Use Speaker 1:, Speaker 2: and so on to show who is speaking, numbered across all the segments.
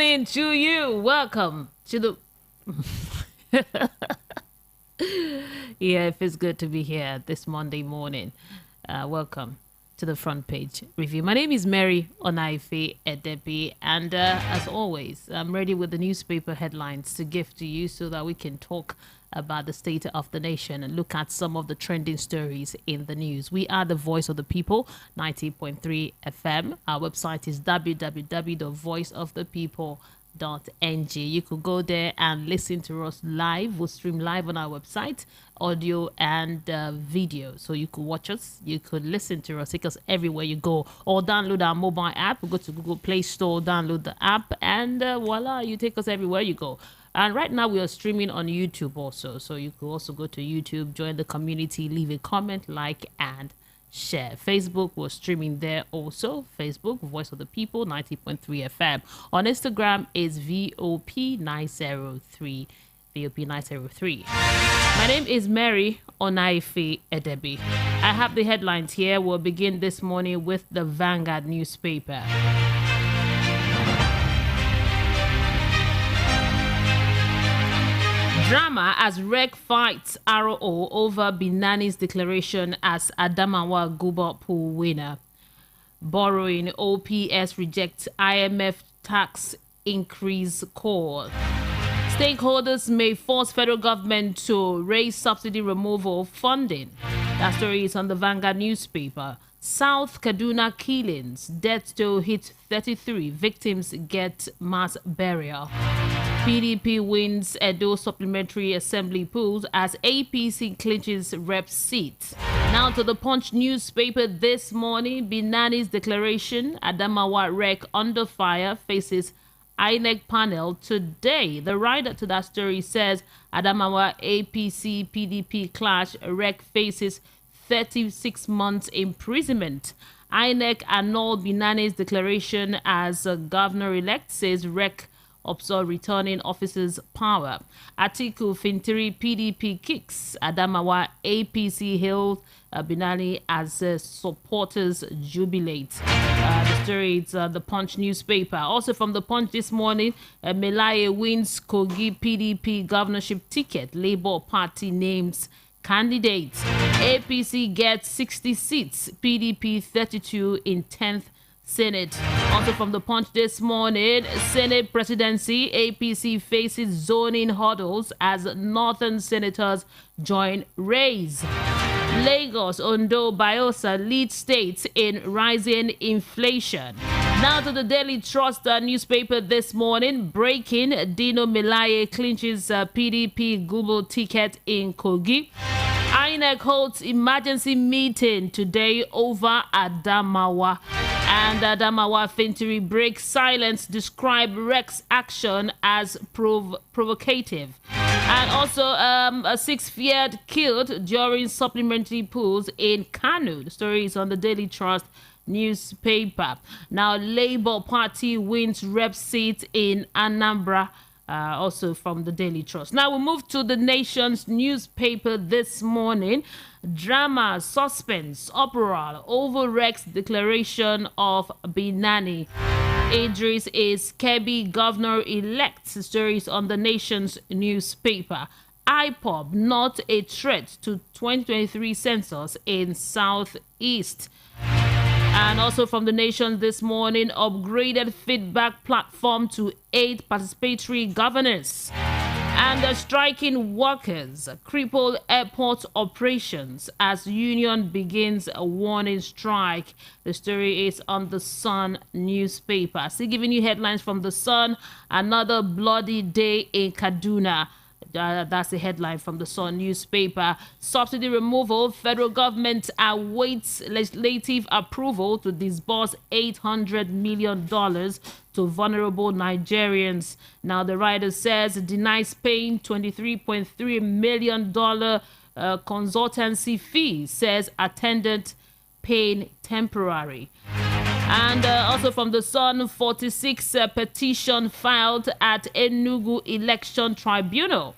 Speaker 1: morning to you. Welcome to the... Yeah, it feels good to be here this Monday morning. Welcome to the front page review. My name is Mary Onaife Edebi, and as always, I'm ready with the newspaper headlines to give to you so that we can talk about the state of the nation and look at some of the trending stories in the news. We are the voice of the people, 90.3 FM. Our website is www.voiceofthepeople.ng. You could go there and listen to us live. We'll stream live on our website, audio and video. So you could watch us, you could listen to us, take us everywhere you go, or download our mobile app. Go to Google Play Store, download the app, and voila, you take us everywhere you go. And right now we are streaming on YouTube also. So you could also go to YouTube, join the community, leave a comment, like, and share. Facebook, we're streaming there also. Facebook, Voice of the People, 90.3 FM. On Instagram is VOP903. VOP903. My name is Mary Onaife Edebi. I have the headlines here. We'll begin this morning with the Vanguard newspaper. Drama as REC fights RO over Binani's declaration as Adamawa Guba Pool winner. Borrowing OPS rejects IMF tax increase call. Stakeholders may force federal government to raise subsidy removal funding. That story is on the Vanguard newspaper. South Kaduna killings. Death toll hit 33. Victims get mass burial. PDP wins Edo supplementary assembly polls as APC clinches rep seat. Now to the Punch newspaper this morning. Binani's declaration. Adamawa REC under fire faces INEC panel today. The writer to that story says Adamawa APC PDP clash. REC faces 36 months imprisonment. INEC annulled Binani's declaration as governor-elect, says REC observe returning officers' power. Atiku Fintiri PDP kicks. Adamawa APC hailed Binani as supporters jubilate. The story is the Punch newspaper. Also from the Punch this morning, Melaye wins Kogi PDP governorship ticket. Labour Party names candidates. APC gets 60 seats. PDP 32 in 10th Senate. Also from the Punch this morning, Senate presidency, APC faces zoning hurdles as northern senators join race. Lagos, Ondo, Bayelsa lead states in rising inflation. Now to the Daily Trust newspaper this morning. Breaking, Dino Melaye clinches PDP Google ticket in Kogi. INEC holds emergency meeting today over Adamawa. And Adamawa Fintiri breaks silence, describe REC's action as provocative. And also a 6th killed during supplementary polls in Kano. The story is on the Daily Trust newspaper. Now, Labour Party wins rep seat in Anambra. Also from the Daily Trust. Now we move to the Nation's newspaper this morning. Drama, suspense, uproar over REC's declaration of Binani. Idris is Kebbi governor-elect. Stories on the Nation's newspaper. IPOB not a threat to 2023 census in Southeast. And also from the Nation this morning, upgraded feedback platform to aid participatory governance. And the striking workers cripple airport operations as union begins a warning strike. The story is on the Sun newspaper. Still giving you headlines from the Sun. Another bloody day in Kaduna. That's the headline from the Sun newspaper. Subsidy removal. Federal government awaits legislative approval to disburse $800 million to vulnerable Nigerians. Now, the writer says denies paying $23.3 million consultancy fee, says attendant pain temporary. And also from the Sun, 46 petition filed at Enugu Election Tribunal.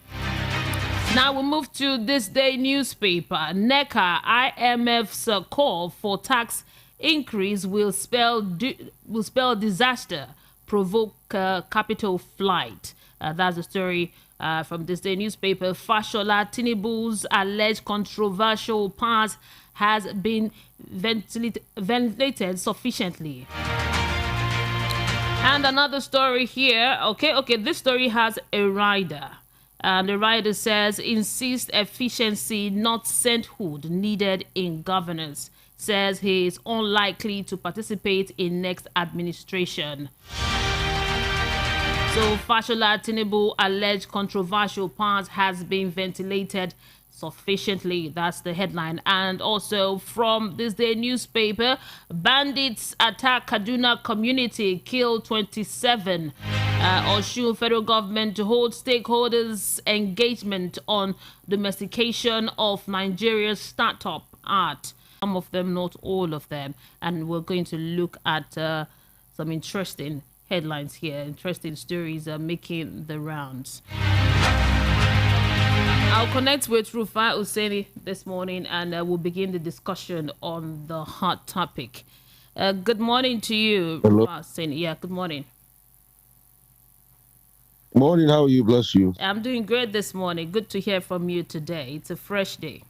Speaker 1: Now we move to this day newspaper. NECA, IMF's call for tax increase will spell disaster. provoke capital flight. That's the story from this day newspaper. Fashola Tinubu's alleged controversial past has been ventilated sufficiently. And another story here. Okay, this story has a rider. And the rider says, insist efficiency, not sainthood needed in governance. Says he is unlikely to participate in next administration. So Fashola Tinubu alleged controversial past has been ventilated sufficiently. That's the headline. And also from this day newspaper, bandits attack Kaduna community, kill 27. Osun federal government to hold stakeholders engagement on domestication of Nigeria's startup art. Some of them, not all of them. And we're going to look at some interesting headlines here. Interesting stories are making the rounds. I'll connect with Rufai Oseni this morning and we'll begin the discussion on the hot topic. Good morning to you,
Speaker 2: Hello.
Speaker 1: Rufai Oseni. Yeah, good morning.
Speaker 2: Morning, how are you? Bless you.
Speaker 1: I'm doing great this morning. Good to hear from you today. It's a fresh day.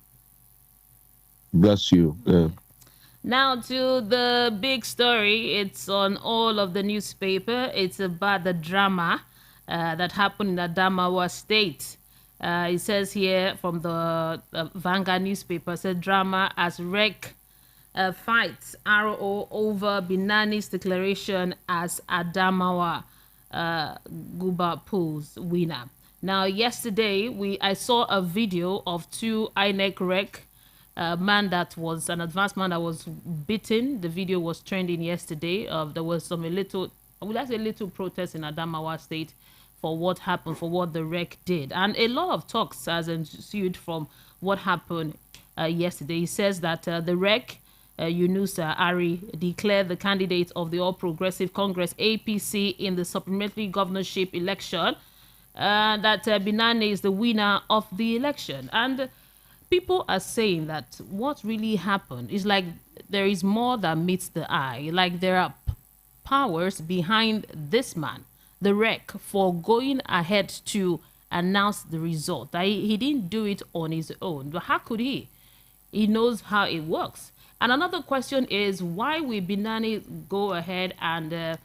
Speaker 2: Bless you. Yeah.
Speaker 1: Now to the big story. It's on all of the newspaper. It's about the drama that happened in Adamawa State. It says here from the Vanguard newspaper, said drama as REC fights RO over Binani's declaration as Adamawa Guba Pool's winner. Now, yesterday, I saw a video of two INEC REC man that was an advanced man that was beaten. The video was trending yesterday. There was a little protest in Adamawa State for what happened, for what the REC did. And a lot of talks has ensued from what happened yesterday. He says that the REC, Yunusa Ari, declared the candidate of the All Progressive Congress, APC, in the supplementary governorship election, that Binani is the winner of the election. And people are saying that what really happened is like there is more than meets the eye. Like there are powers behind this man, the REC, for going ahead to announce the result. He didn't do it on his own. But how could he? He knows how it works. And another question is, why will Binani go ahead and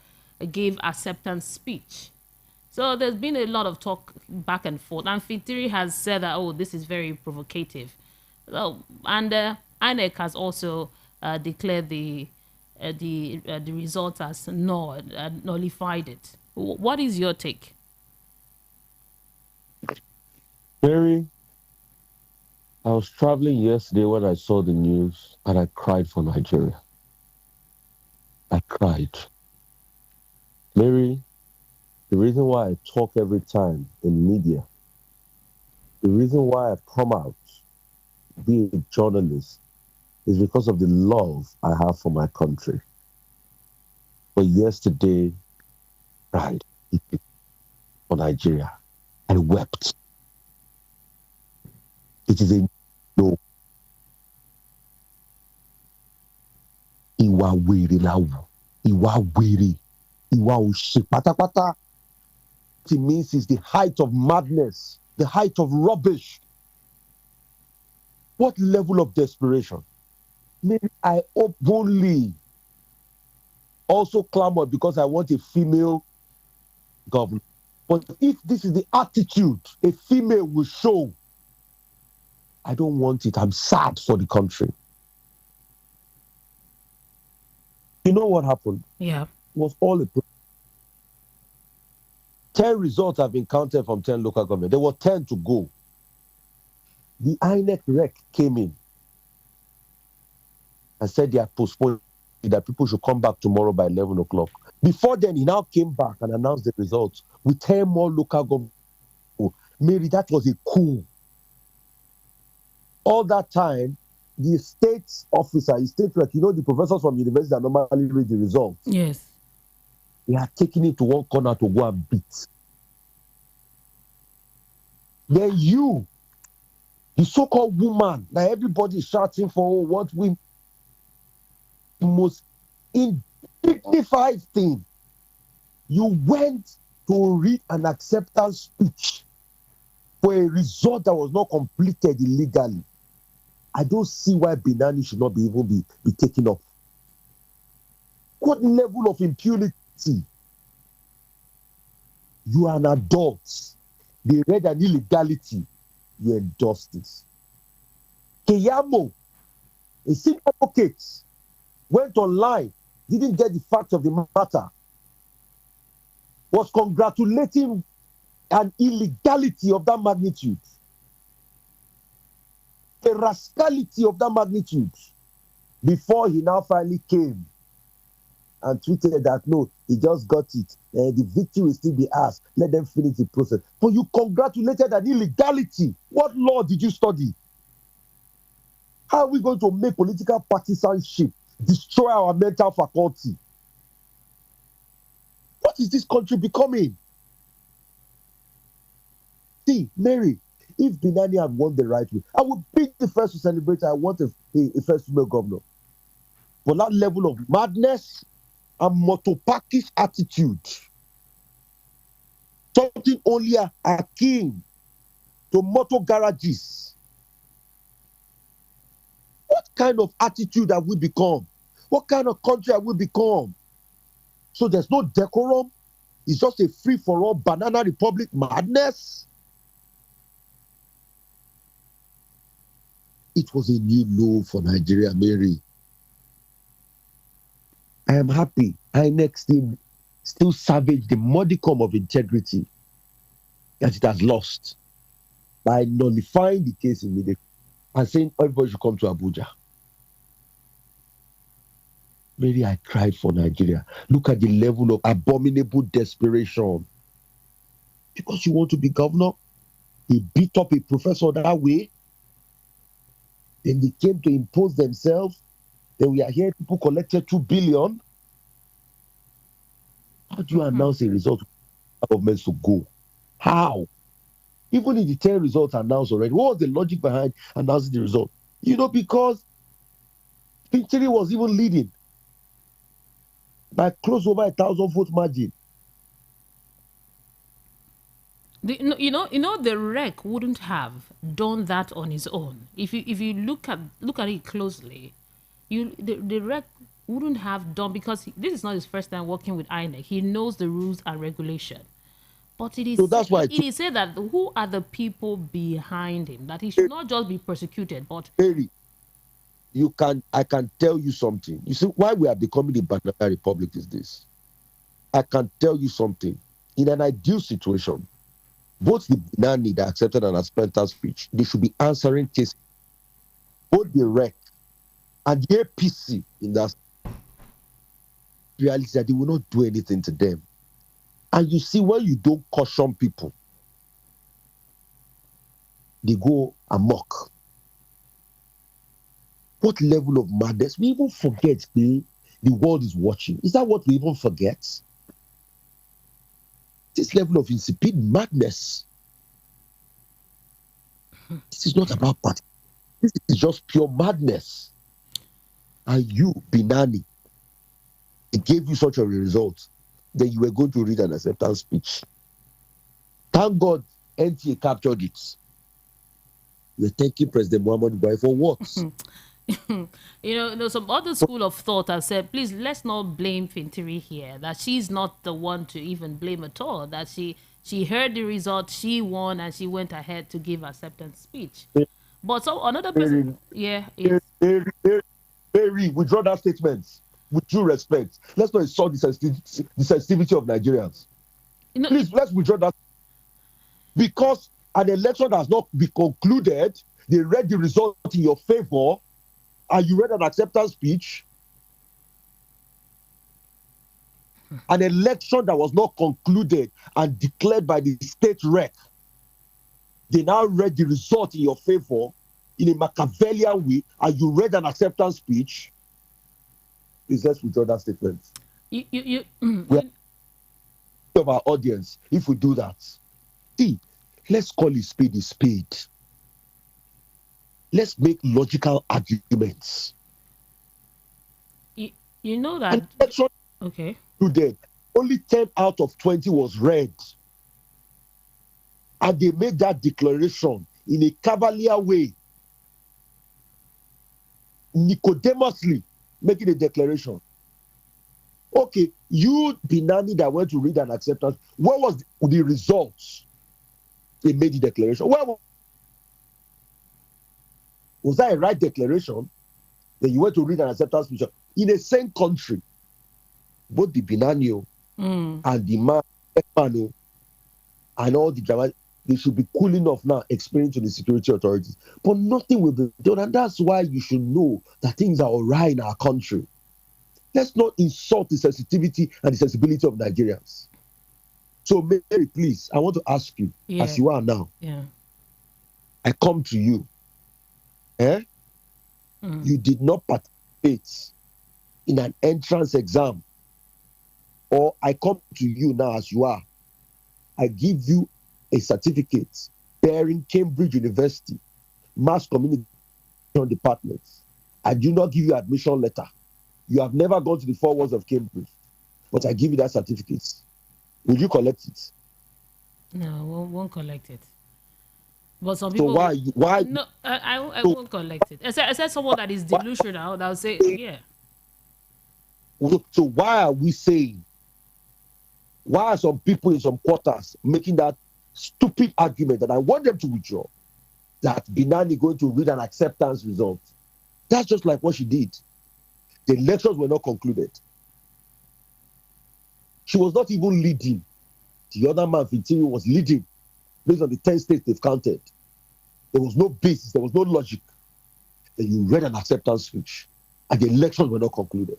Speaker 1: give acceptance speech? So there's been a lot of talk back and forth. And Fitiri has said that, oh, this is very provocative. So, and INEC has also declared the result as nullified it. What is your take?
Speaker 2: Mary, I was traveling yesterday when I saw the news and I cried for Nigeria. I cried. Mary, the reason why I talk every time in media, the reason why I come out, be a journalist, is because of the love I have for my country. But yesterday, I cried for Nigeria. I wept. It is a no. Iwa wèrè lawu. Iwa wèrè. Iwa òṣì pátápátá. What it means is the height of madness, the height of rubbish. What level of desperation? Maybe I openly also clamor because I want a female governor. But if this is the attitude a female will show, I don't want it. I'm sad for the country. You know what happened?
Speaker 1: Yeah.
Speaker 2: It was all a plan. 10 results have been counted from 10 local government. There were 10 to go. The INEC REC came in and said they are postponed, that people should come back tomorrow by 11 o'clock. Before then, he now came back and announced the results with 10 more local government. Mary, that was a coup. All that time, the state officer, the state REC, the professors from university that normally read the results.
Speaker 1: Yes.
Speaker 2: They are taking it to one corner to go and beat. Then you, the so-called woman that everybody is shouting for, what we most indignified thing You went to read an acceptance speech for a result that was not completed illegally. I don't see why Binani should not be taken up. What level of impunity? You are an adult. They read an illegality. You endorsed this. Keyamo, a senior advocate, went online, didn't get the fact of the matter, was congratulating an illegality of that magnitude, a rascality of that magnitude, before he now finally came and tweeted that no, he just got it. The victim will still be asked. Let them finish the process. But you congratulated an illegality. What law did you study? How are we going to make political partisanship destroy our mental faculty? What is this country becoming? See, Mary, if Binani had won the right way, I would be the first to celebrate. I want a first female governor. But that level of madness and motopakish attitude, something only akin to motor garages. What kind of attitude have we become? What kind of country have we become? So there's no decorum. It's just a free-for-all banana republic madness. It was a new low for Nigeria, Mary. I am happy INEC still salvage the modicum of integrity that it has lost by nullifying the case immediately and saying everybody should come to Abuja. Mary, I cried for Nigeria. Look at the level of abominable desperation. Because you want to be governor, he beat up a professor that way. Then they came to impose themselves. Then we are hearing people collected 2 billion. How do you announce a result of governments to go? How? Even if the 10 results are announced already, what was the logic behind announcing the result? Because Fintiri was even leading by close over 1,000 vote margin.
Speaker 1: The REC wouldn't have done that on his own. If you look at it closely, the REC wouldn't have done, because this is not his first time working with INEC. He knows the rules and regulation. But it is said that who are the people behind him, that he should not just be persecuted, but
Speaker 2: Perry, I can tell you something. You see, why we are becoming the banana republic is this. I can tell you something. In an ideal situation, both the Binani that accepted an acceptance speech, they should be answering cases. Both the REC and the APC in that reality that they will not do anything to them. And you see, when you don't caution people, they go amok. What level of madness? We even forget the world is watching. Is that what we even forget? This level of insipid madness. This is not about party. This is just pure madness. And you, Binani, it gave you such a result. Then you were going to read an acceptance speech. Thank God NTA captured it. You're thanking President Muhammadu Buhari for what?
Speaker 1: Some other school of thought has said, please, let's not blame Fintiri here, that she's not the one to even blame at all, that she heard the result, she won, and she went ahead to give acceptance speech. But so another person,
Speaker 2: Very, withdraw that statement with due respect. Let's not insult the sensitivity of Nigerians. Please, let's withdraw that. Because an election has not been concluded, they read the result in your favor, and you read an acceptance speech. An election that was not concluded and declared by the state REC, they now read the result in your favor in a Machiavellian way, and you read an acceptance speech. Please, let's withdraw that statement. We of our audience, if we do that, see, let's call a spade a spade. Let's make logical arguments.
Speaker 1: You know that.
Speaker 2: Okay. Today, Only 10 out of 20 was read. And they made that declaration in a cavalier way, Nicodemously making a declaration. Okay, you, Binani, that went to read an acceptance, what was the results? They made the declaration. Well, was that a right declaration? That you went to read an acceptance speech in the same country, both the Binani and the man and all the drama, they should be cool enough now explaining to the security authorities. But nothing will be done. And that's why you should know that things are all right in our country. Let's not insult the sensitivity and the sensibility of Nigerians. So, Mary, please, I want to ask you, as you are now, I come to you. You did not participate in an entrance exam. Or I come to you now as you are. I give you a certificate bearing Cambridge University, Mass Communication Department. I do not give you admission letter. You have never gone to the 4 walls of Cambridge, but I give you that certificate. Will you collect it?
Speaker 1: No, won't collect it. But some people.
Speaker 2: So why?
Speaker 1: No, I won't collect it. Except someone that is delusional, that will say, yeah.
Speaker 2: So why are we saying? Why are some people in some quarters making that stupid argument that I want them to withdraw? That Binani going to read an acceptance result. That's just like what she did. The elections were not concluded. She was not even leading. The other man, Fintiri, was leading based on the 10 states they've counted. There was no basis, there was no logic. Then you read an acceptance speech and the elections were not concluded.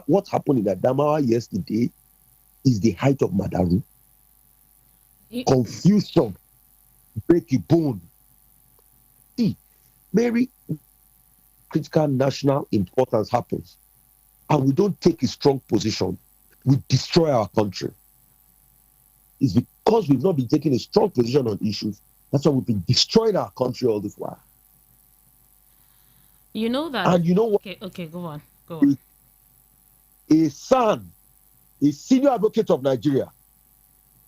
Speaker 2: What happened in Adamawa yesterday is the height of Madaru. Confusion, break a bone. See, Mary, critical national importance happens and we don't take a strong position, we destroy our country. It's because we've not been taking a strong position on issues. That's why we've been destroying our country all this while.
Speaker 1: You know that.
Speaker 2: And you know what?
Speaker 1: Okay, go on. Go on.
Speaker 2: A son, a senior advocate of Nigeria,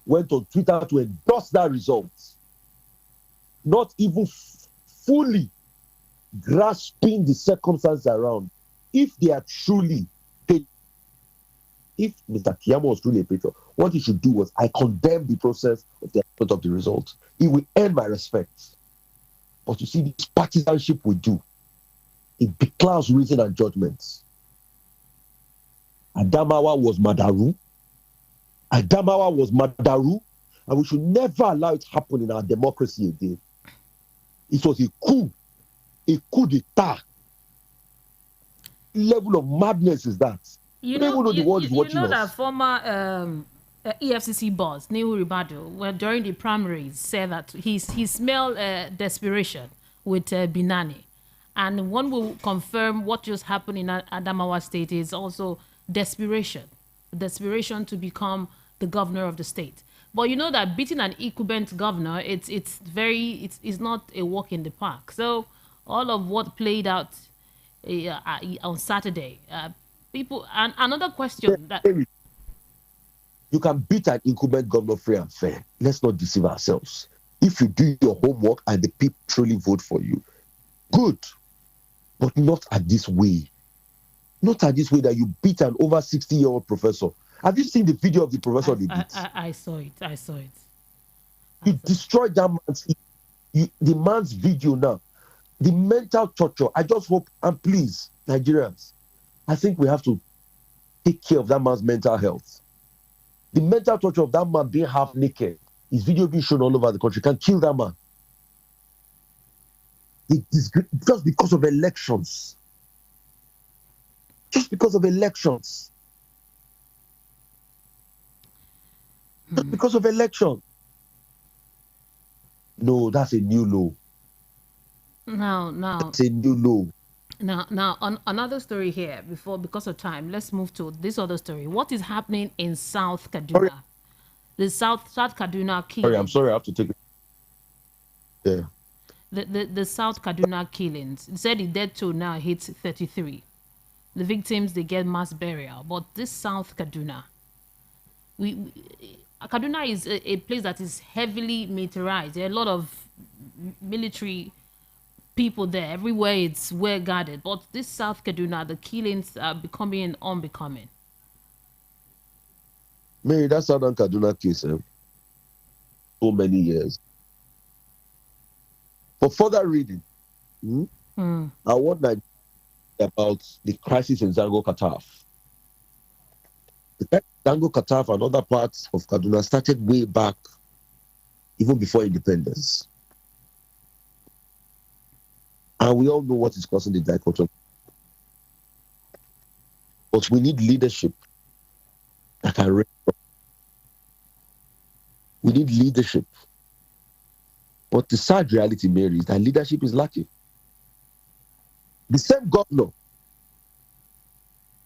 Speaker 2: went on Twitter to endorse that result, not even fully grasping the circumstances around. If they are truly paid, if Mr. Kiyama was truly a patriot, what he should do was, I condemn the process of the output of the result. It will earn my respect. But you see, this partisanship we do, it declares reason and judgments. Adamawa was Madaru. Adamawa was Madaru. And we should never allow it happen in our democracy again. It was a coup d'etat. Level of madness is that?
Speaker 1: You know that former EFCC boss, Neil Ribado, during the primaries, said that he smelled desperation with Binani. And one will confirm what just happened in Adamawa State is also desperation to become the governor of the state. But you know that beating an incumbent governor, it's not a walk in the park. So all of what played out on Saturday, people. And another question that
Speaker 2: you can beat an incumbent governor free and fair. Let's not deceive ourselves. If you do your homework and the people truly vote for you, good, but not at this way. Not at this way that you beat an over 60-year-old professor. Have you seen the video of the professor they beat?
Speaker 1: I saw it.
Speaker 2: You destroyed that the man's video now. The mental torture. I just hope, and please, Nigerians, I think we have to take care of that man's mental health. The mental torture of that man being half naked, his video being shown all over the country, can kill that man. Just because of elections. Just because of elections. Just because of election. No, that's a new low.
Speaker 1: Now.
Speaker 2: That's a new low.
Speaker 1: Now, on another story here, because of time, let's move to this other story. What is happening in South Kaduna?
Speaker 2: Sorry.
Speaker 1: The South Kaduna killing.
Speaker 2: I'm sorry, I have to take it. Yeah.
Speaker 1: The South Kaduna killings. It said the death toll now hits 33. The victims, they get mass burial. But this South Kaduna, Kaduna is a place that is heavily militarized. There are a lot of military people there. Everywhere it's well guarded. But this South Kaduna, the killings are becoming unbecoming.
Speaker 2: Mary, that Southern Kaduna case, so many years. For further reading, I want to about the crisis in Zango Kataf. The Zango Kataf and other parts of Kaduna started way back, even before independence. And we all know what is causing the dichotomy. But we need leadership that can raise up. We need leadership. But the sad reality, Mary, is that leadership is lacking. The same governor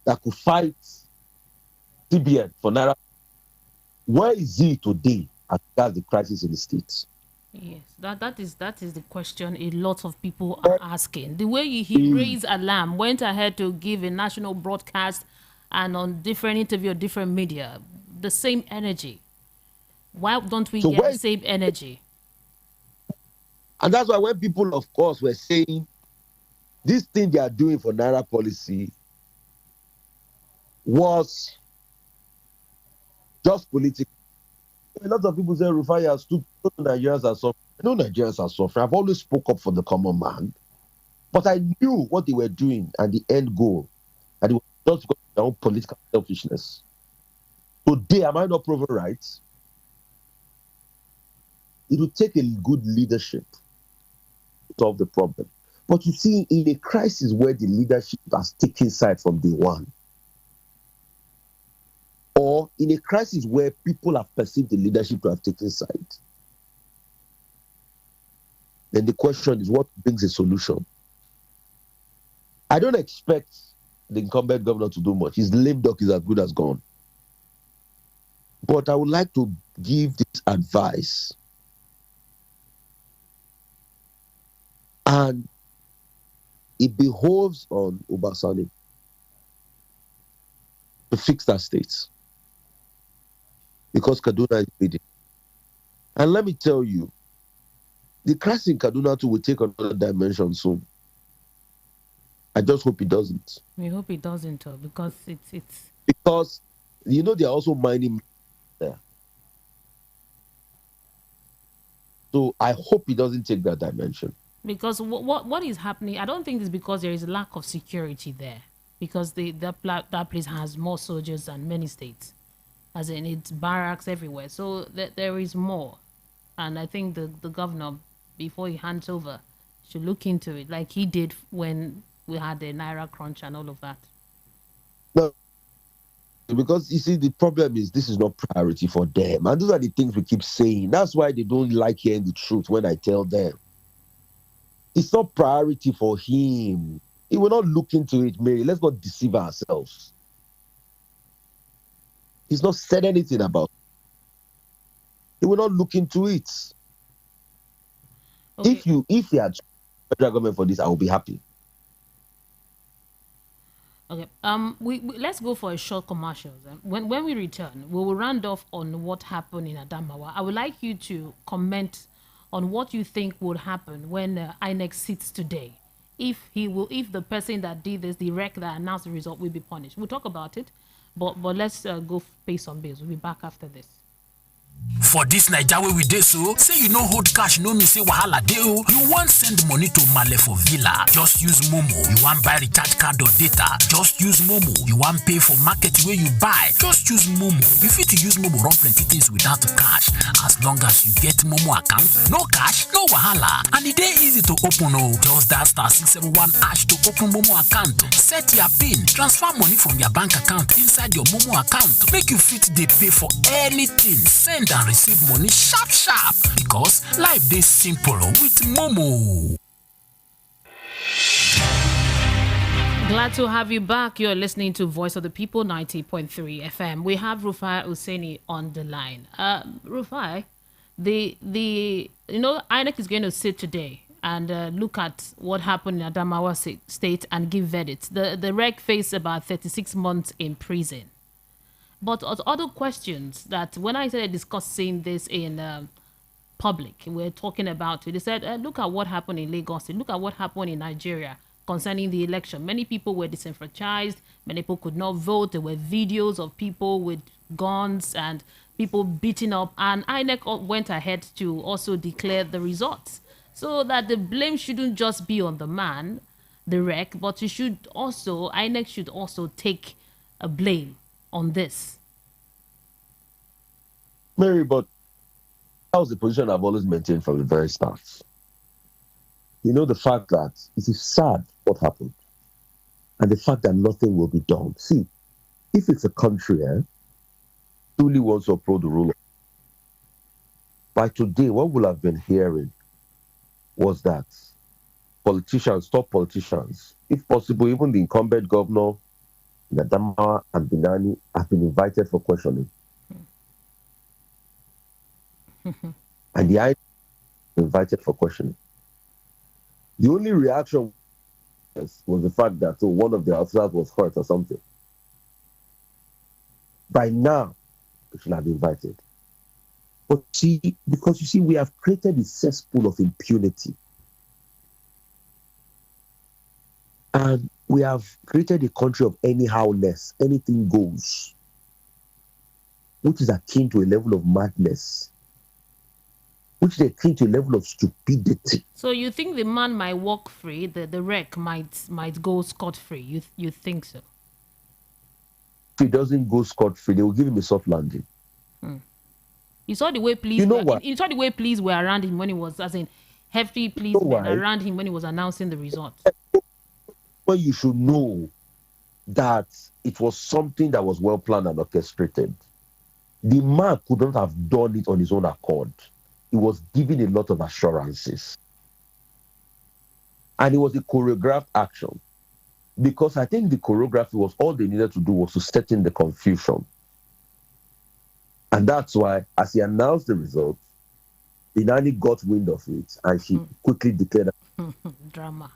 Speaker 2: that could fight CBN for Naira, where is he today as regards the crisis in the state?
Speaker 1: Yes, that is the question a lot of people are asking. The way he raised alarm, went ahead to give a national broadcast and on different interview, different media, the same energy. Why don't we get the same energy?
Speaker 2: And that's why when people, of course, were saying this thing they are doing for Naira policy was just political. A lot of people say Rufai has stood. Nigerians are suffering. I know Nigerians are suffering. I've always spoke up for the common man, but I knew what they were doing and the end goal, and it was just because of their own political selfishness. Today, am I not proven right? It will take a good leadership to solve the problem. But you see, in a crisis where the leadership has taken side from day one, or in a crisis where people have perceived the leadership to have taken side, then the question is, what brings a solution? I don't expect the incumbent governor to do much. His lame duck is as good as gone. But I would like to give this advice. And it behoves on Obasani to fix that state. Because Kaduna is leading. And let me tell you, the crisis in Kaduna too will take another dimension soon. I just hope it doesn't.
Speaker 1: We hope it doesn't, because it's
Speaker 2: because they're also mining there. So I hope it doesn't take that dimension.
Speaker 1: Because what is happening, I don't think it's because there is a lack of security there. Because that place has more soldiers than many states. As in, it's barracks everywhere. So there is more. And I think the governor, before he hands over, should look into it like he did when we had the Naira crunch and all of that.
Speaker 2: No, because you see, the problem is this is not priority for them. And those are the things we keep saying. That's why they don't like hearing the truth when I tell them. It's not priority for him. He will not look into it, Mary. Let's not deceive ourselves. He's not said anything about it. He will not look into it. Okay. If he had federal government for this, I will be happy.
Speaker 1: Okay. We let's go for a short commercial. When we return, we will round off on what happened in Adamawa. I would like you to comment on what you think would happen when INEC sits today. If the person that did this, the rec that announced the result, will be punished. We'll talk about it, but let's go pay some bills. We'll be back after this.
Speaker 3: For this Naija wey we dey so, say you no hold cash no mean say wahala dey o. You wan send money to Male for Villa, just use Momo. You wan buy recharge card or data, just use Momo. You wan pay for market wey you buy, just use Momo. You fit use Momo run plenty things without cash. As long as you get Momo account, no cash, no wahala. And e dey easy to open o. Just dial *671# to open Momo account. Set your PIN, transfer money from your bank account inside your Momo account. Make you fit dey pay for anything. Send and receive money sharp because life dey simple with Momo.
Speaker 1: Glad to have you back. You're listening to Voice of the People 90.3 FM. We have Rufai Oseni on the line. Rufai, the INEC is going to sit today and look at what happened in Adamawa state and give verdicts. The rec faced about 36 months in prison. But other questions that when I started discussing this in public, we're talking about it. They said, look at what happened in Lagos. Look at what happened in Nigeria concerning the election. Many people were disenfranchised. Many people could not vote. There were videos of people with guns and people beating up. And INEC went ahead to also declare the results. So that the blame shouldn't just be on the man, the wreck, but it should also, INEC should also take a blame on this.
Speaker 2: Mary, but that was the position I've always maintained from the very start. You know, the fact that it is sad what happened and the fact that nothing will be done. See, if it's a country truly wants to uphold the rule, by today, what we'll have been hearing was that politicians, top politicians, if possible, even the incumbent governor, Adamawa and Binani, have been invited for questioning. And the INEC invited for questioning. The only reaction was the fact that one of the officers was hurt or something. By now, we should have been invited. But see, because you see, we have created a cesspool of impunity. And we have created a country of anyhowness, anything goes, which is akin to a level of madness, which is akin to a level of stupidity.
Speaker 1: So you think the man might walk free, the wreck might go scot-free? You think so?
Speaker 2: If he doesn't go scot-free, they will give him a soft landing.
Speaker 1: You saw the way police. You saw the way police were around him when he was, as in, hefty police around him when he was announcing the results.
Speaker 2: Well, you should know that it was something that was well planned and orchestrated. The man could not have done it on his own accord. He was given a lot of assurances. And it was a choreographed action. Because I think the choreography was all they needed to do was to set in the confusion. And that's why, as he announced the results, Binani got wind of it and she quickly declared
Speaker 1: drama.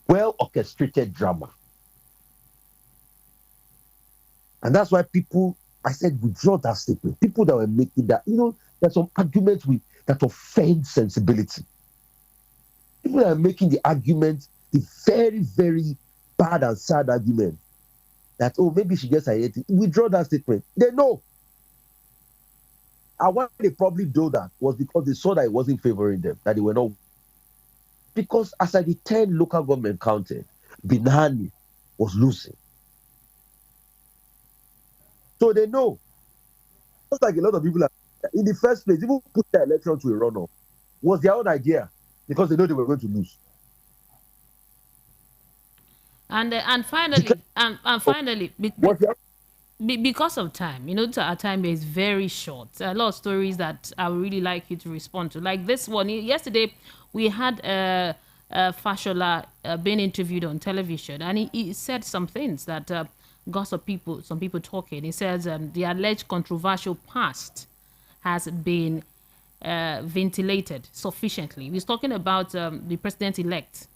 Speaker 2: Well orchestrated drama. And that's why people, I said, withdraw that statement. People that were making that, there's some arguments that offend sensibility. People that are making the argument, the very, very bad and sad argument that, maybe she gets hired. Withdraw that statement. They know. And why they probably do that was because they saw that it wasn't favoring them, that they were not. Because as at the 10 local government counted, Binani was losing. So they know. Just like a lot of people are, in the first place, even put the election to a runoff was their own idea because they know they were going to lose.
Speaker 1: And finally, because of time, our time is very short. A lot of stories that I would really like you to respond to, like this one. Yesterday, we had Fashola being interviewed on television, and he said some things that got some people talking. He says the alleged controversial past has been ventilated sufficiently. He's talking about the president-elect.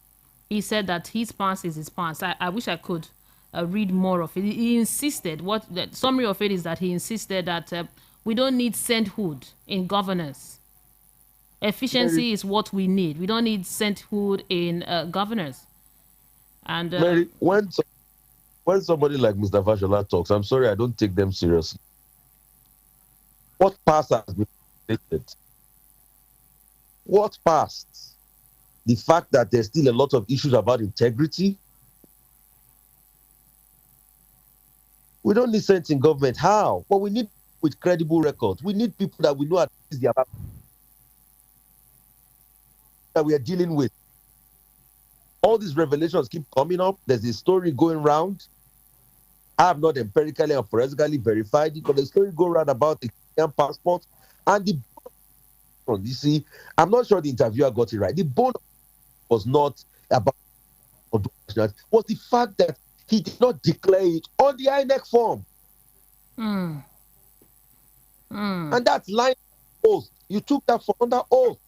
Speaker 1: He said that his past is his past. I wish I could read more of it. He insisted, the summary of it is that he insisted that we don't need sainthood in governance. Efficiency is what we need. We don't need sainthood in governance. And
Speaker 2: Mary, when somebody like Mr. Fashola talks, I'm sorry, I don't take them seriously. What past has been stated? What past? The fact that there's still a lot of issues about integrity. We don't need sense in government. How? Well, we need with credible records. We need people that we know at least that we are dealing with. All these revelations keep coming up. There's a story going around. I have not empirically or forensically verified it, but the story going around about the Kenyan passport and the bone. You see, I'm not sure the interviewer got it right. The bone was not about was the fact that he did not declare it on the INEC form. And that's line oath. You took that for under oath.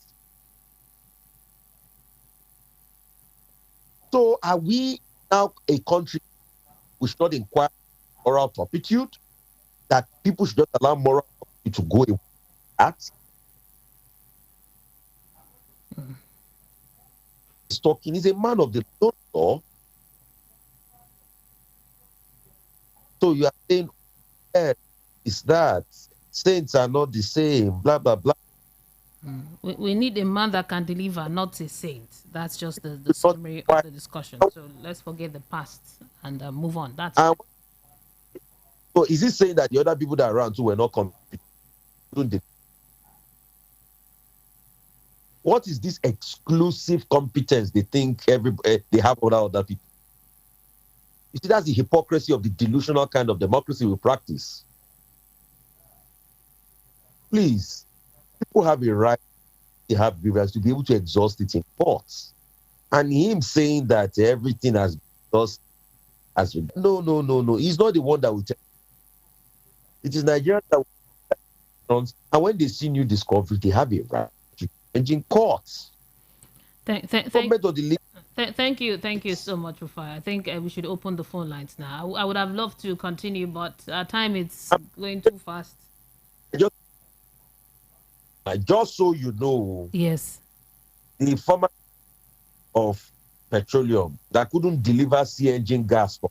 Speaker 2: So are we now a country we should not inquire moral turpitude? That people should just allow moral turpitude to go away? That he's talking, he's a man of the law. So you are saying, yeah, is that saints are not the same, blah blah blah.
Speaker 1: We need a man that can deliver, not a saint. That's just the
Speaker 2: Not
Speaker 1: summary of
Speaker 2: quite.
Speaker 1: the discussion. So let's forget the past and move on. That's
Speaker 2: And
Speaker 1: it.
Speaker 2: so is he saying that the other people that are around too were not competent? What is this exclusive competence they think they have over other people? You see, that's the hypocrisy of the delusional kind of democracy we practice. Please, people have a right, they have grievance to be able to exhaust it in courts. And him saying that everything has been exhausted as no. He's not the one that will tell. It is Nigerians that will, and when they see new discovery, they have a right to challenge in courts.
Speaker 1: Thank you so much, Rufai. I think we should open the phone lines now. I would have loved to continue, but our time is going too fast.
Speaker 2: Just so you know,
Speaker 1: yes,
Speaker 2: the former of petroleum that couldn't deliver CNG gas to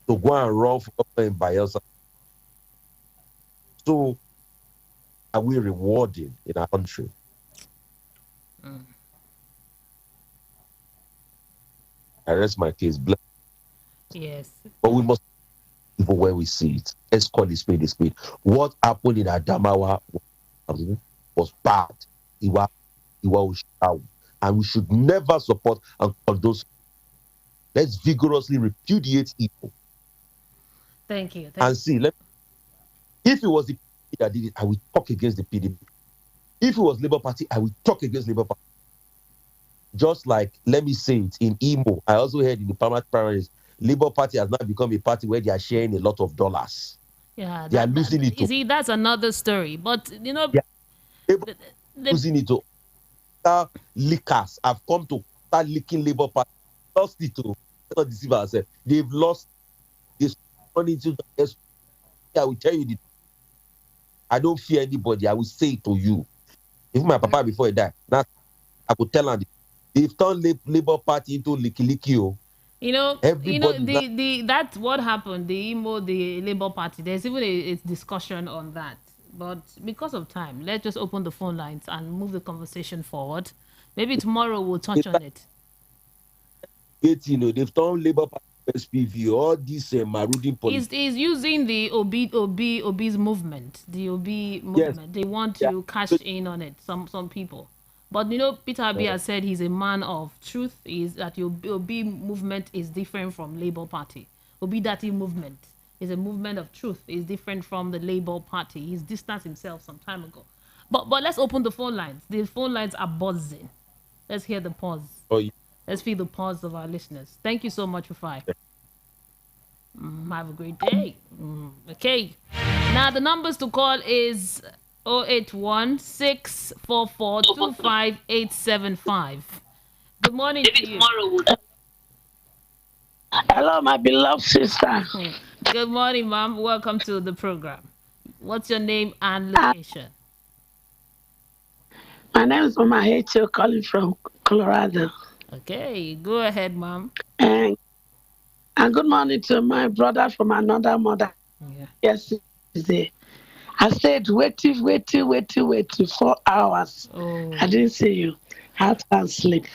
Speaker 2: go and run for in Bayelsa. So are we rewarding in our country? I rest my case.
Speaker 1: Yes.
Speaker 2: But we must even where we see it. Let's call it spade a spade. What happened in Adamawa was bad. And we should never support and condone. Let's vigorously repudiate evil.
Speaker 1: Thank you.
Speaker 2: And see, if it was the PDP that did it, I will talk against the PDP. If it was Labour Party, I will talk against Labour Party. Just like, let me say it, in Imo, I also heard in the primaries, Labour Party has now become a party where they are sharing a lot of dollars.
Speaker 1: Yeah,
Speaker 2: they are losing it.
Speaker 1: You see, that's another story. But, you know,
Speaker 2: losing it to leakers have come to start leaking Labour Party. Lost it to not deceive ourselves. They've lost this money to the. I will tell you I don't fear anybody. I will say it to you. Even my papa before he died, I could tell him they've turned Labour Party into licky.
Speaker 1: You know, that's what happened. The Labour Party. There's even a discussion on that. But because of time, let's just open the phone lines and move the conversation forward. Maybe tomorrow we'll touch on it.
Speaker 2: They've turned Labour Party SPV, all this marauding
Speaker 1: politics. He's using the Obi's movement. The Obi movement. Yes. They want to cash in on it, some people. But you know, Peter Obi has said he's a man of truth. Is that the Obi movement is different from Labour Party. Obi Dati movement is a movement of truth. Is different from the Labour Party. He's distanced himself some time ago. But let's open the phone lines. The phone lines are buzzing. Let's hear the pause.
Speaker 2: Oh, yeah.
Speaker 1: Let's feel the pause of our listeners. Thank you so much, Rufai. Have a great day. Okay. Now the numbers to call is 081-644-25875. Good morning to you.
Speaker 4: Hello, my beloved sister.
Speaker 1: Good morning, ma'am. Welcome to the program. What's your name and location?
Speaker 4: My name is Mama H.O. calling from Colorado.
Speaker 1: Okay, go ahead, ma'am.
Speaker 4: And good morning to my brother from another mother.
Speaker 1: Yeah.
Speaker 4: Yesterday, I stayed waiting 4 hours.
Speaker 1: Oh.
Speaker 4: I didn't see you. I can't sleep.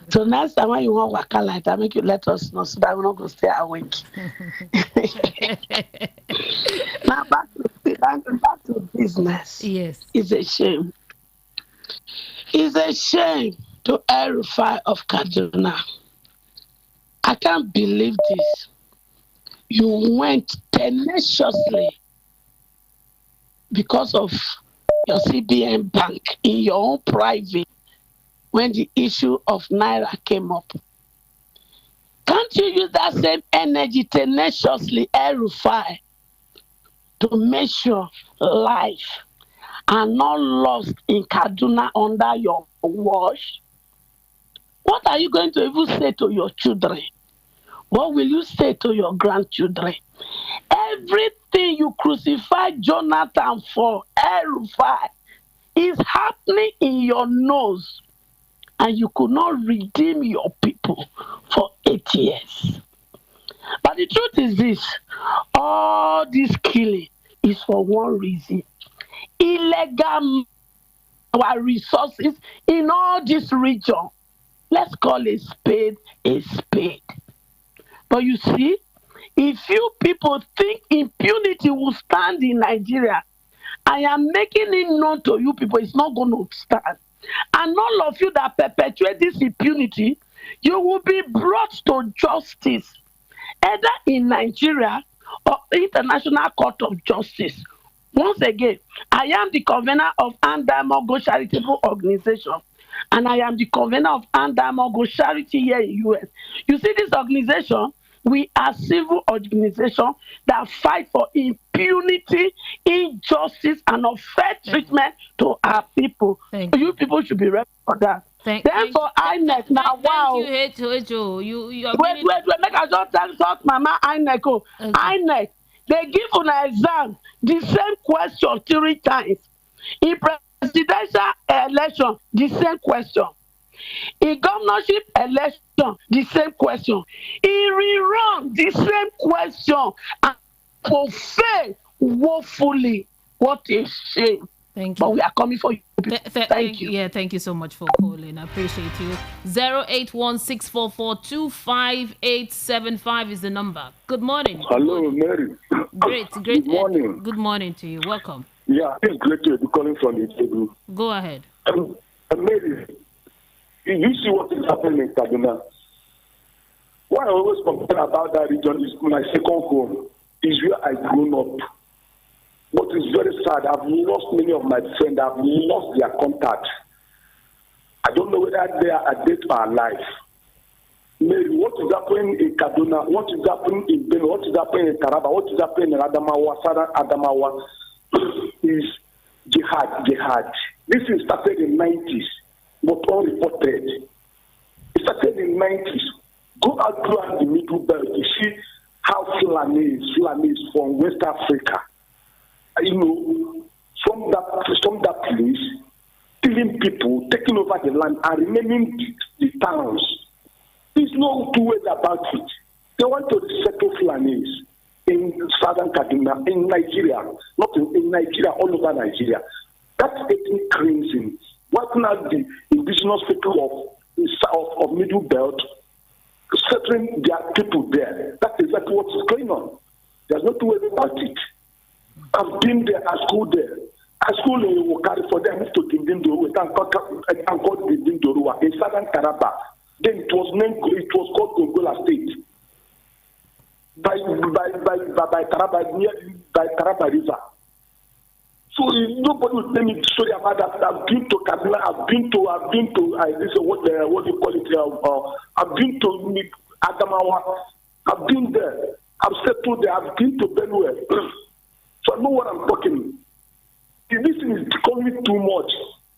Speaker 4: So next time when you want waka like that, make you let us know so that we're not going to stay awake. Now back to business.
Speaker 1: Yes.
Speaker 4: It's a shame. It's a shame to Rufai of Kaduna. I can't believe this. You went tenaciously because of your CBN bank in your own private when the issue of Naira came up. Can't you use that same energy tenaciously, Rufai, to make sure life are not lost in Kaduna under your watch, what are you going to even say to your children? What will you say to your grandchildren? Everything you crucified Jonathan for, Rufai, is happening in your nose, and you could not redeem your people for 8 years. But the truth is this: all this killing is for one reason: illegal our resources in all this region. Let's call a spade a spade. But you see, if you people think impunity will stand in Nigeria, I am making it known to you people, it's not going to stand. And all of you that perpetuate this impunity, you will be brought to justice, either in Nigeria or International Court of Justice. Once again, I am the convener of Adamawa Charitable Organization, and I am the convener of Adamawa Charity here in US. You see, this organization, we are civil organization that fight for impunity, injustice, and unfair treatment to our people.
Speaker 1: Thank
Speaker 4: So you people should be ready for that. Then for INEC now, wow.
Speaker 1: Thank you, H.O.
Speaker 4: Wait, make I just talk Mama INEC. Oh.
Speaker 1: Okay.
Speaker 4: INEC, they give an exam the same question 3 times. In presidential election, the same question. In governorship election, the same question. In rerun, the same question. And for fail woefully. What a shame.
Speaker 1: Thank you.
Speaker 4: But we are coming for you. Thank you.
Speaker 1: Yeah, thank you so much for calling. I appreciate you. 08164425875 is the number. Good morning.
Speaker 5: Hello, Mary.
Speaker 1: Great.
Speaker 5: Good morning.
Speaker 1: Good morning to you. Welcome.
Speaker 5: Yeah, it's great to be calling from the table.
Speaker 1: Go ahead.
Speaker 5: Mary, you see what is happening in Kaduna. Why I always complain about that region is my second home, is where I grew up. What is very sad, I've lost many of my friends, I've lost their contact. I don't know whether they are dead or alive. Maybe what is happening in Kaduna, what is happening in Benue, what is happening in Taraba, what is happening in Adamawa, Southern Adamawa, is jihad. This is started in the 90s, but unreported. It started in the 90s. Go out through the Middle Belt, you see how Fulani is from West Africa. You know, from that place, killing people, taking over the land, and remaining the towns. There's no two ways about it. They want to settle Fulanis in southern Kaduna, in Nigeria, not in Nigeria, all over Nigeria. That's ethnic cleansing. Wiping out the indigenous people of Middle Belt, settling their people there. That's exactly what is going on. There's no two ways about it. I've been there, I school there. I school in Wokari for them to Dindindoro, and called Dindindoro in southern Taraba. Then it was called Gongola State. By Taraba River. So nobody will tell me the story about that. I've been to Kaduna, I've been to this is what do you call it? I've been to Adamawa, I've been there, I've settled there, I've been to Benue. So I know what I'm talking. This thing is becoming too much.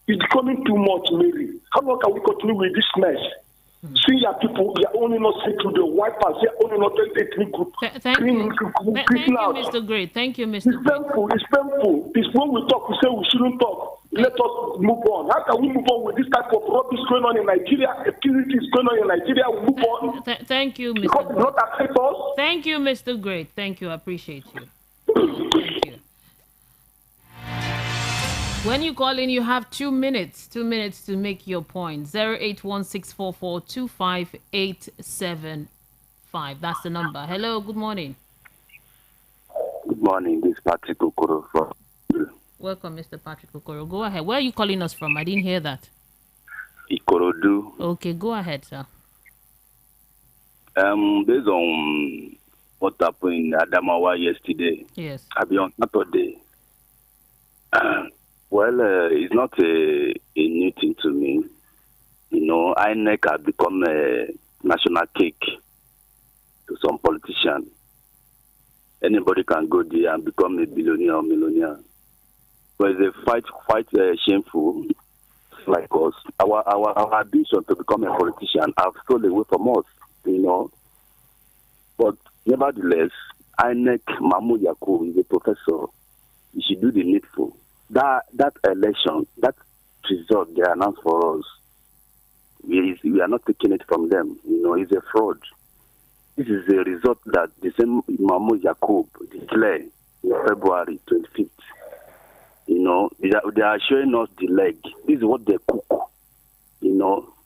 Speaker 5: It's becoming too much, Mary. How long can we continue with this mess? See your people, they are only not settled, the wipers, they are only not ethnic group.
Speaker 1: Thank you, Mr. Great. Thank you, Mr. Great.
Speaker 5: It's painful. It's when we talk, we say we shouldn't talk. Let us move on. How can we move on with this type of rubbish going on in Nigeria? Activity is going on in Nigeria. We move on.
Speaker 1: Thank you, Mr.
Speaker 5: Because
Speaker 1: Great.
Speaker 5: it's not affect us.
Speaker 1: Thank you, Mr. Great. Thank you. I appreciate you. Thank you. When you call in, you have 2 minutes. 2 minutes to make your point. 08164425875. That's the number. Hello, good morning.
Speaker 6: Good morning. This is Patrick Okoro from.
Speaker 1: Welcome, Mr. Patrick Okoro. Go ahead. Where are you calling us from? I didn't hear that.
Speaker 6: Ikorodu.
Speaker 1: Okay, go ahead, sir.
Speaker 6: Based on what happened in Adamawa yesterday.
Speaker 1: Yes.
Speaker 6: I'll be on Saturday. It's not a new thing to me. You know, INEC has become a national cake to some politician. Anybody can go there and become a billionaire or millionaire. but it's quite shameful. Like us, our ambition to become a politician have stolen away from us, But nevertheless, INEC Mahmoud Yakub is a professor. He should do the needful. That election, that result they announced for us, we are not taking it from them. It's a fraud. This is a result that the same Mahmoud Yakub declared in February 25th. They are showing us the leg. This is what they cook.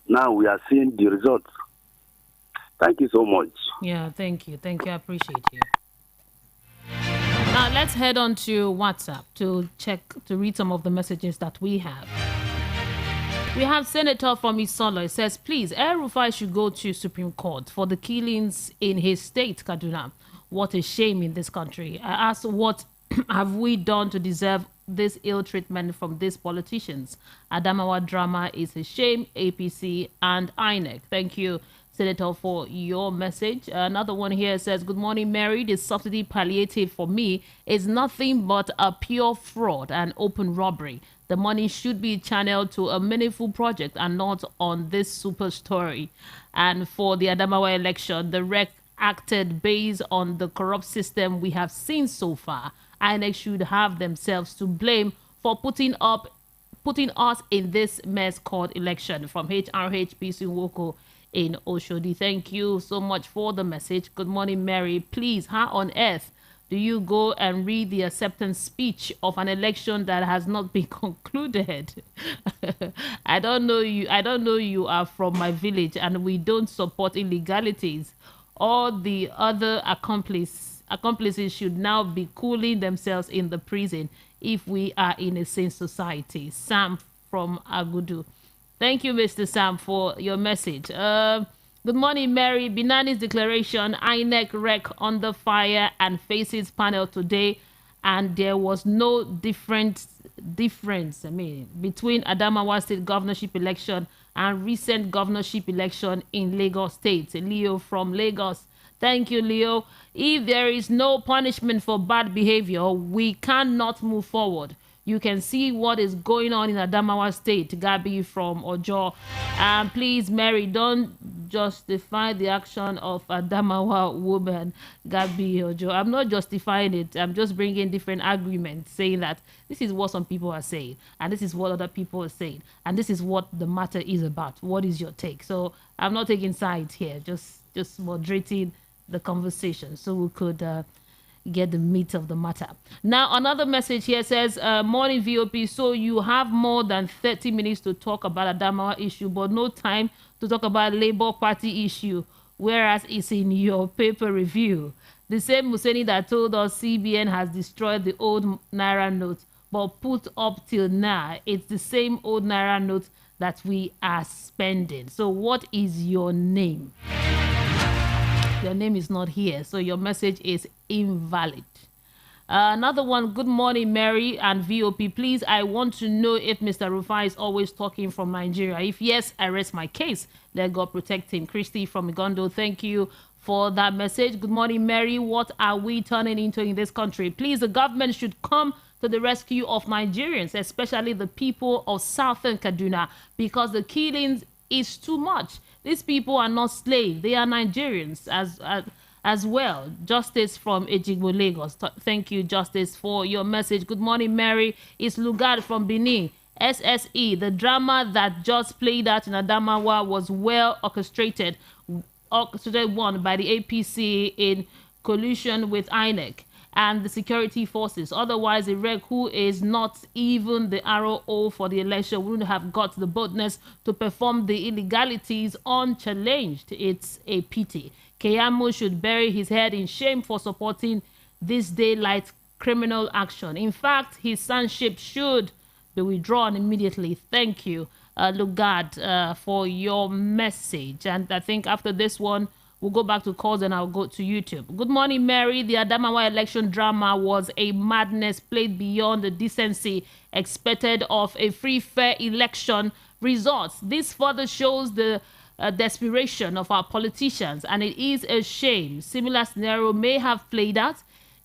Speaker 6: Now we are seeing the results. Thank you so much.
Speaker 1: Yeah, thank you. Thank you. I appreciate you. Now let's head on to WhatsApp to read some of the messages that we have. We have Senator from Isolo. It says, please, Rufai should go to Supreme Court for the killings in his state, Kaduna. What a shame in this country. I ask, what have we done to deserve this ill treatment from these politicians? Adamawa drama is a shame, APC and INEC. Thank you, Senator, for your message. Another one here says, good morning, Mary. The subsidy palliative for me is nothing but a pure fraud and open robbery. The money should be channeled to a meaningful project and not on this super story. And for the Adamawa election, the REC acted based on the corrupt system we have seen so far. INEC should have themselves to blame for putting us in this mess called election. From HRHP Woko in Oshodi. Thank you so much for the message. Good morning, Mary. Please, how on earth do you go and read the acceptance speech of an election that has not been concluded? I don't know you are from my village and we don't support illegalities. All the other accomplices should now be cooling themselves in the prison if we are in a sane society. Sam from Agudu. Thank you, Mr. Sam, for your message. Good morning, Mary. Binani's declaration, INEC REC under fire and faces panel today, and there was no difference, between Adamawa State governorship election and recent governorship election in Lagos State. Leo from Lagos. Thank you, Leo. If there is no punishment for bad behavior, we cannot move forward. You can see what is going on in Adamawa State. Gabi from Ojo. And please, Mary, don't justify the action of Adamawa woman, Gabi Ojo. I'm not justifying it. I'm just bringing different arguments, saying that this is what some people are saying, and this is what other people are saying, and this is what the matter is about. What is your take? So I'm not taking sides here, just moderating the conversation so we could get the meat of the matter. Now, another message here says, morning VOP, so you have more than 30 minutes to talk about Adamawa issue, but no time to talk about Labour Party issue, whereas it's in your paper review. The same Oseni that told us CBN has destroyed the old Naira note, but put up till now, it's the same old Naira note that we are spending. So what is your name? Your name is not here, so your message is invalid. Another one, good morning, Mary and VOP. Please, I want to know if Mr. Rufai is always talking from Nigeria. If yes, I rest my case. Let God protect him. Christy from Igondo, thank you for that message. Good morning, Mary. What are we turning into in this country? Please, the government should come to the rescue of Nigerians, especially the people of Southern Kaduna, because the killings is too much. These people are not slaves. They are Nigerians as well. Justice from Ejigbo, Lagos. Thank you, Justice, for your message. Good morning, Mary. It's Lugard from Benin. SSE, the drama that just played out in Adamawa was well orchestrated one by the APC in collusion with INEC and the security forces. Otherwise, the REC, who is not even the ROO for the election, wouldn't have got the boldness to perform the illegalities unchallenged. It's a pity. Keyamo should bury his head in shame for supporting this daylight criminal action. In fact, his sonship should be withdrawn immediately. Thank you, Lugard, for your message. And I think after this one, we'll go back to calls and I'll go to YouTube. Good morning, Mary. The Adamawa election drama was a madness played beyond the decency expected of a free, fair election results. This further shows the desperation of our politicians, and it is a shame. Similar scenario may have played out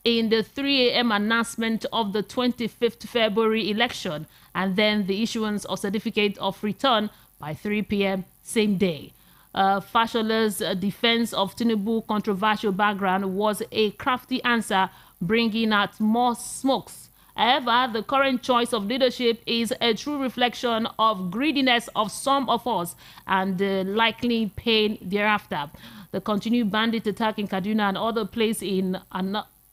Speaker 1: in the 3 a.m. announcement of the 25th February election, and then the issuance of certificate of return by 3 p.m. same day. Fashola's defense of Tinubu's controversial background was a crafty answer, bringing out more smokes. However, the current choice of leadership is a true reflection of greediness of some of us and the likely pain thereafter. The continued bandit attack in Kaduna and other places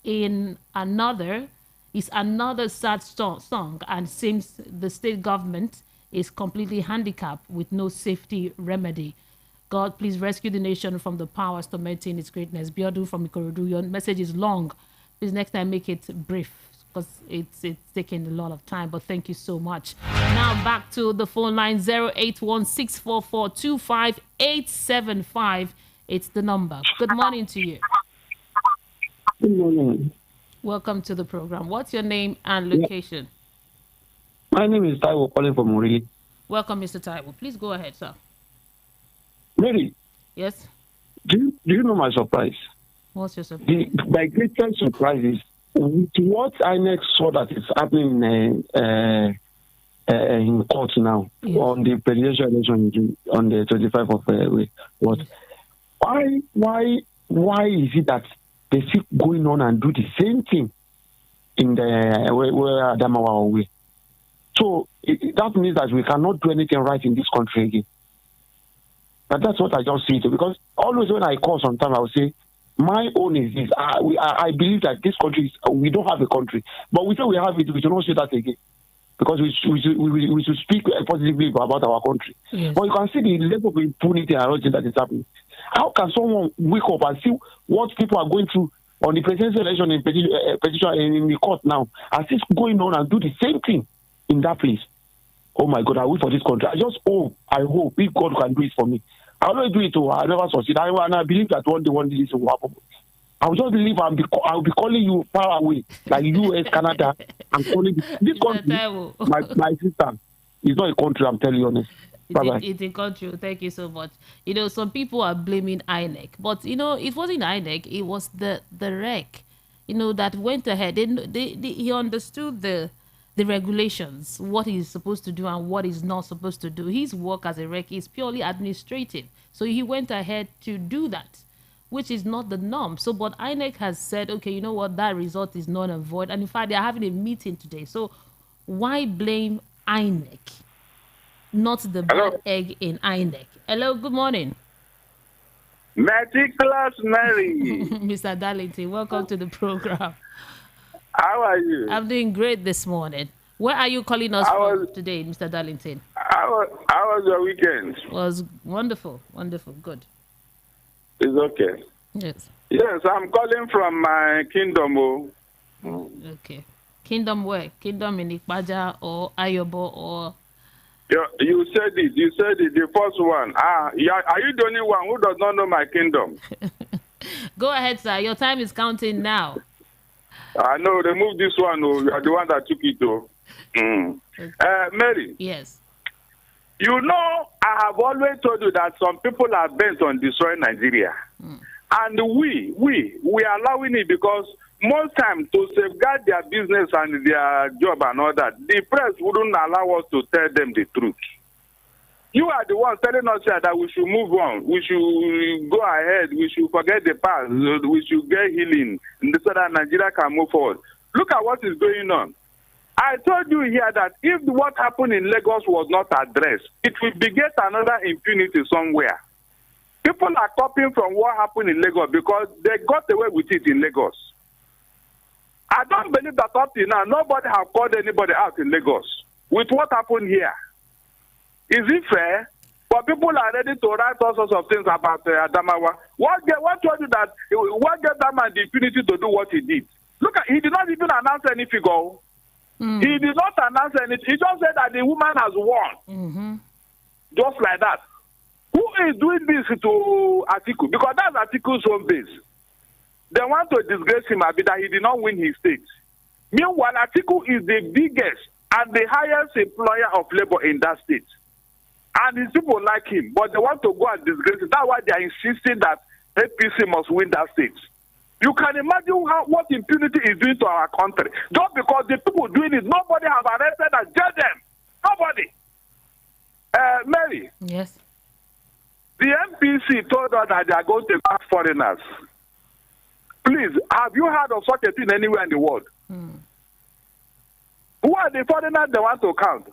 Speaker 1: in another is another sad song, and seems the state government is completely handicapped with no safety remedy. God, please rescue the nation from the powers tormenting its greatness. Biodu from Ikorodu, your message is long. Please next time make it brief, because it's taking a lot of time, but thank you so much. Now back to the phone line, 08164425875. It's the number. Good morning to you.
Speaker 7: Good morning.
Speaker 1: Welcome to the program. What's your name and location?
Speaker 7: My name is Taiwo, calling from Uri.
Speaker 1: Welcome, Mr. Taiwo. Please go ahead, sir.
Speaker 7: Mary.
Speaker 1: Yes?
Speaker 7: Do you know my surprise?
Speaker 1: What's your surprise?
Speaker 7: My greatest surprise is with what INEC saw that is happening in court now, yes, on the presidential election on the 25th of what? Yes. Why is it that they keep going on and do the same thing in the where Adamawa way? So that means that we cannot do anything right in this country again. But that's what I just see. Because always when I call sometimes I will say, my own is this. I believe that this country we don't have a country. But we say we have it, we should not say that again. Because we should speak positively about our country. Yes. But you can see the level of impunity and everything that is happening. How can someone wake up and see what people are going through on the presidential election in the court now, and still going on and do the same thing in that place? Oh my God, I wait for this country. I hope if God can do it for me. I will not do it, I never succeed. And I believe that one day this will happen. I will just believe I'll be calling you far away, like US, Canada. I'm calling this country, my sister. It's not a country, I'm telling you honest.
Speaker 1: It's a country. Thank you so much. Some people are blaming INEC, but it wasn't INEC. It was the REC, that went ahead. He understood the regulations, what he's supposed to do and what he's not supposed to do. His work as a REC is purely administrative, so he went ahead to do that, which is not the norm. So, but INEC has said, okay, you know what, that result is null and void. And in fact, they're having a meeting today. So, why blame INEC? Not the bad egg in INEC. Hello, good morning.
Speaker 5: Meticulous Mary.
Speaker 1: Mr. Darlington, welcome to the program.
Speaker 5: How are you?
Speaker 1: I'm doing great this morning. Where are you calling us from today, Mr. Darlington?
Speaker 5: How was your weekend?
Speaker 1: It was wonderful, good.
Speaker 5: It's okay.
Speaker 1: Yes.
Speaker 5: Yes, I'm calling from my kingdom.
Speaker 1: Okay. Kingdom where? Kingdom in Ikpaja or Ayobo or...
Speaker 5: You said it. The first one. Are you the only one who does not know my kingdom?
Speaker 1: Go ahead, sir. Your time is counting now.
Speaker 5: I know. Remove this one. You are the one that took it. Okay. Mary.
Speaker 1: Yes.
Speaker 5: I have always told you that some people are bent on destroying Nigeria. And we are allowing it because most times to safeguard their business and their job and all that, the press wouldn't allow us to tell them the truth. You are the ones telling us here that we should move on, we should go ahead, we should forget the past, we should get healing so that Nigeria can move forward. Look at what is going on. I told you here that if what happened in Lagos was not addressed, it will beget another impunity somewhere. People are copying from what happened in Lagos because they got away with it in Lagos. I don't believe that up till now, nobody has called anybody out in Lagos with what happened here. Is it fair? But people are ready to write all sorts of things about Adamawa. What told you that? What gave that man the impunity to do what he did? Look, he did not even announce any figure. He did not announce anything. He just said that the woman has won. Just like that. Who is doing this to Atiku? Because that's Atiku's home base. They want to disgrace him a bit that he did not win his state. Meanwhile, Atiku is the biggest and the highest employer of labor in that state. And his people like him, but they want to go and disgrace him. That's why they are insisting that APC must win that state. You can imagine what impunity is doing to our country. Just because the people doing it, nobody have arrested and jailed them. Nobody. Mary.
Speaker 1: Yes.
Speaker 5: The NPC told us that they are going to catch foreigners. Please, have you heard of such a thing anywhere in the world? Who are the foreigners they want to count?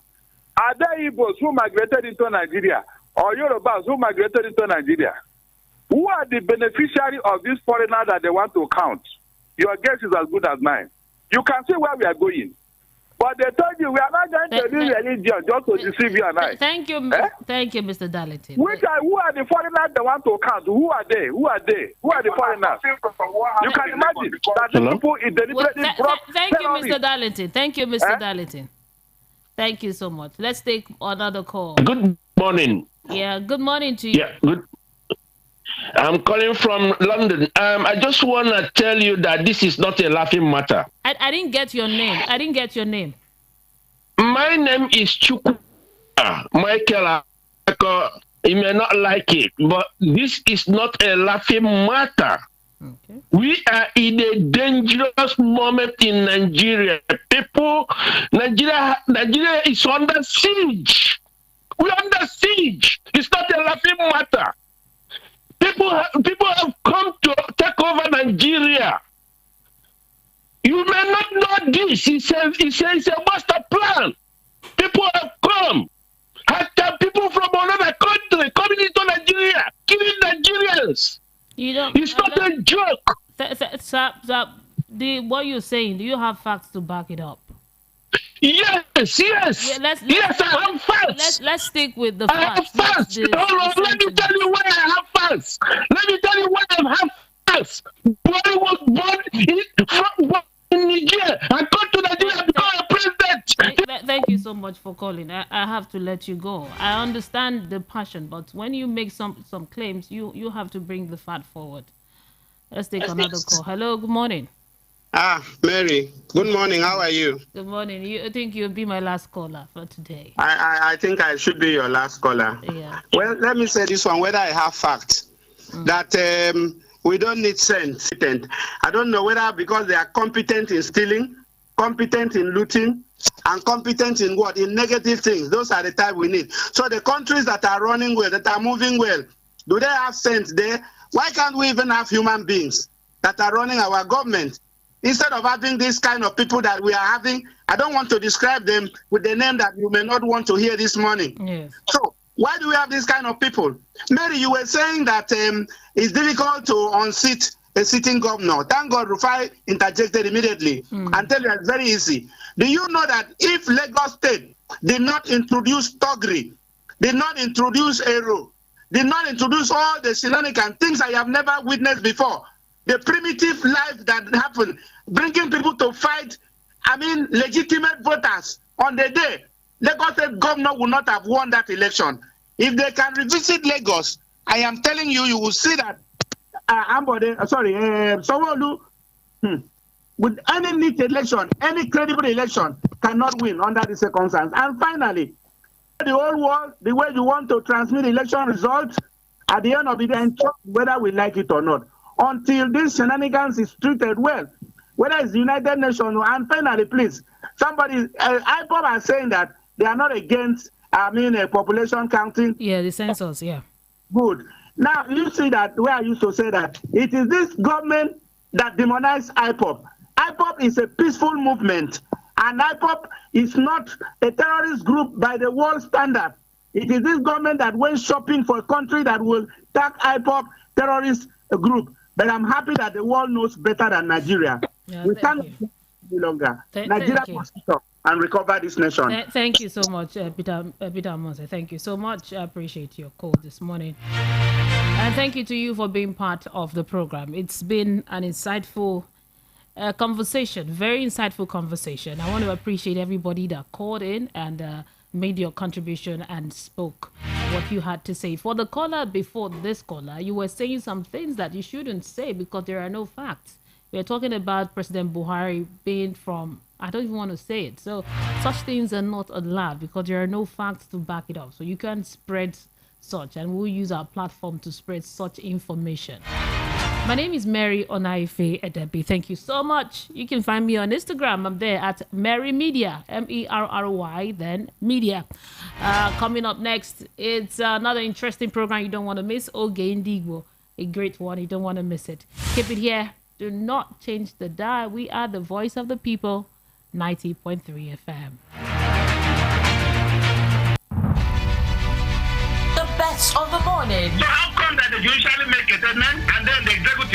Speaker 5: Are they Igbos who migrated into Nigeria or Yorubas who migrated into Nigeria? Who are the beneficiaries of these foreigners that they want to count? Your guess is as good as mine. You can see where we are going. But they told you we are not going to do religion just to deceive you and I.
Speaker 1: Thank you, thank you, Mr. Darlington.
Speaker 5: Who are the foreigners they want to count? Who are they? Who are they? Who are the foreigners? You can imagine that the people is deliberately brought
Speaker 1: Thank you, Mr. Darlington. Thank you, Mr. Darlington. Thank you so much. Let's take another call.
Speaker 8: Good morning.
Speaker 1: Yeah, good morning to you.
Speaker 8: Yeah, good. I'm calling from London. I just want to tell you that this is not a laughing matter.
Speaker 1: I didn't get your name.
Speaker 8: My name is Chukwu Michael. You may not like it, but this is not a laughing matter.
Speaker 1: Okay.
Speaker 8: We are in a dangerous moment in Nigeria. Nigeria is under siege. We're under siege. It's not a laughing matter. People have come to take over Nigeria. You may not know this. It's a master plan. People have come. People from another country coming into Nigeria, killing Nigerians. It's not a joke.
Speaker 1: What you're saying, do you have facts to back it up?
Speaker 8: Yes.
Speaker 1: Yeah,
Speaker 8: Yes, I have facts.
Speaker 1: Let's stick with the
Speaker 8: facts. I have facts. Hold on, let me tell you why I have facts. Let me tell you why I have facts. Boy was born in Nigeria. I come to Nigeria because I'm president.
Speaker 1: Thank you so much for calling. I have to let you go. I understand the passion, but when you make some claims, you have to bring the fact forward. Let's take another call. Hello, good morning.
Speaker 9: Mary, good morning. How are you?
Speaker 1: Good morning. I think you'll be my last caller for today.
Speaker 9: I think I should be your last caller.
Speaker 1: Yeah.
Speaker 9: Well, let me say this one, whether I have facts, that we don't need sense. I don't know whether because they are competent in stealing, competent in looting, and competent in what? In negative things. Those are the type we need. So the countries that are running well, that are moving well, do they have sense there? Why can't we even have human beings that are running our government? Instead of having this kind of people that we are having, I don't want to describe them with the name that you may not want to hear this morning.
Speaker 1: Yes.
Speaker 9: So why do we have this kind of people? Mary, you were saying that it's difficult to unseat a sitting governor. Thank God Rufai interjected immediately and tell you it's very easy. Do you know that if Lagos State did not introduce Togri, did not introduce Aero, did not introduce all the shenanigans, things I have never witnessed before, the primitive life that happened, bringing people to fight, legitimate voters on the day, Lagos State governor would not have won that election. If they can revisit Lagos, I am telling you, you will see that Sanwo-Olu, with any neat election, any credible election, cannot win under the circumstances. And finally, the whole world, the way you want to transmit election results, at the end of the day, whether we like it or not, until this shenanigans is treated well, whether it's the United Nations, and finally, please, somebody, IPOB are saying that they are not against, population counting.
Speaker 1: Yeah, the census, yeah.
Speaker 9: Good. Now, you see that where I used to say that it is this government that demonized IPOB. IPOB is a peaceful movement, and IPOB is not a terrorist group by the world standard. It is this government that went shopping for a country that will tag IPOB terrorist group. But I'm happy that the world knows better than Nigeria.
Speaker 1: Yeah,
Speaker 9: we can't any longer. Nigeria must stop and recover this nation.
Speaker 1: Thank you so much, Peter Mose. Thank you so much. I appreciate your call this morning. And thank you to you for being part of the program. It's been an insightful conversation, very insightful conversation. I want to appreciate everybody that called in and made your contribution and spoke what you had to say. For the caller before this caller, you were saying some things that you shouldn't say because there are no facts. We're talking about President Buhari being from, I don't even want to say it. So such things are not allowed because there are no facts to back it up. So you can't spread such, and we'll use our platform to spread such information. My name is Mary Onaife Edebi. Thank you so much. You can find me on Instagram. I'm there at Mary Media, Merry, then Media. Coming up next, it's another interesting program you don't want to miss. Oge Indigo, a great one. You don't want to miss it. Keep it here. Do not change the dial. We are the voice of the people, 90.3 FM.
Speaker 10: The best of the morning.
Speaker 8: So how come that they usually make a statement and then the executive